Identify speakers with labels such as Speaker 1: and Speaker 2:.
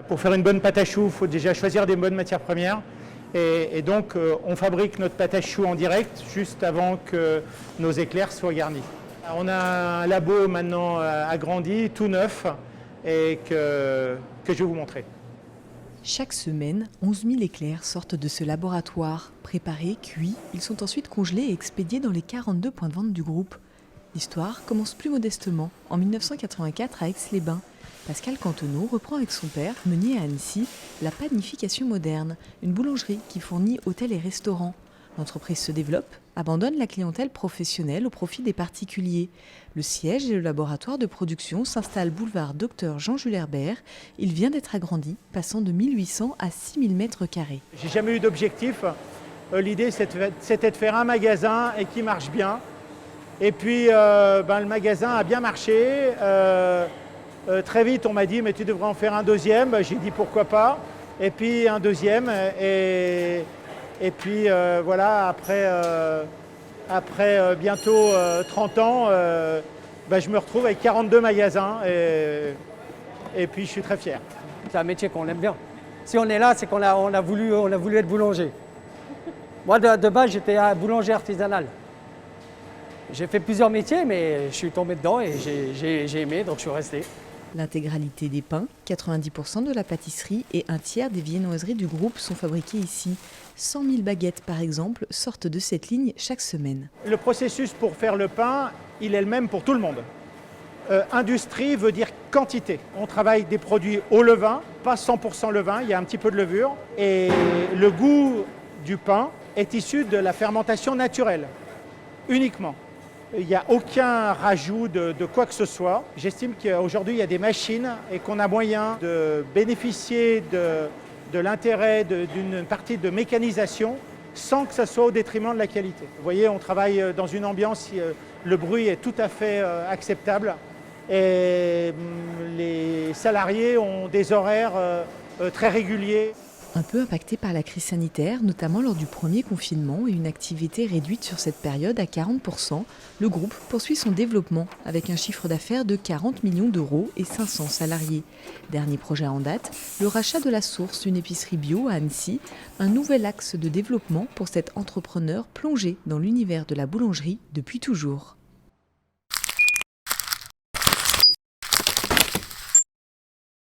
Speaker 1: Pour faire une bonne pâte à choux, il faut déjà choisir des bonnes matières premières. Et donc, on fabrique notre pâte à choux en direct, juste avant que nos éclairs soient garnis. On a un labo maintenant agrandi, tout neuf, et que je vais vous montrer.
Speaker 2: Chaque semaine, 11 000 éclairs sortent de ce laboratoire. Préparés, cuits, ils sont ensuite congelés et expédiés dans les 42 points de vente du groupe. L'histoire commence plus modestement, en 1984 à Aix-les-Bains. Pascal Canteneau reprend avec son père, meunier à Annecy, la panification moderne, une boulangerie qui fournit hôtels et restaurants. L'entreprise se développe, abandonne la clientèle professionnelle au profit des particuliers. Le siège et le laboratoire de production s'installent boulevard Dr Jean-Jules Herbert. Il vient d'être agrandi, passant de 1800 à 6000 mètres carrés.
Speaker 1: J'ai jamais eu d'objectif. L'idée, c'était de faire un magasin et qui marche bien. Et puis, le magasin a bien marché. Très vite, on m'a dit, mais tu devrais en faire un deuxième. J'ai dit, pourquoi pas. Et puis, un deuxième. Et puis, voilà, après bientôt 30 ans, je me retrouve avec 42 magasins. Et puis, je suis très fier.
Speaker 3: C'est un métier qu'on aime bien. Si on est là, c'est qu'on a voulu être boulanger. Moi, de base, j'étais un boulanger artisanal. J'ai fait plusieurs métiers, mais je suis tombé dedans et j'ai aimé, donc je suis resté.
Speaker 2: L'intégralité des pains, 90% de la pâtisserie et un tiers des viennoiseries du groupe sont fabriquées ici. 100 000 baguettes, par exemple, sortent de cette ligne chaque semaine.
Speaker 1: Le processus pour faire le pain, il est le même pour tout le monde. Industrie veut dire quantité. On travaille des produits au levain, pas 100% levain, il y a un petit peu de levure. Et le goût du pain est issu de la fermentation naturelle, uniquement. Il n'y a aucun rajout de quoi que ce soit. J'estime qu'aujourd'hui, il y a des machines et qu'on a moyen de bénéficier de l'intérêt d'une partie de mécanisation sans que ça soit au détriment de la qualité. Vous voyez, on travaille dans une ambiance, le bruit est tout à fait acceptable et les salariés ont des horaires très réguliers.
Speaker 2: Un peu impacté par la crise sanitaire, notamment lors du premier confinement et une activité réduite sur cette période à 40%, le groupe poursuit son développement avec un chiffre d'affaires de 40 millions d'euros et 500 salariés. Dernier projet en date, le rachat de La Source, une épicerie bio à Annecy, un nouvel axe de développement pour cet entrepreneur plongé dans l'univers de la boulangerie depuis toujours.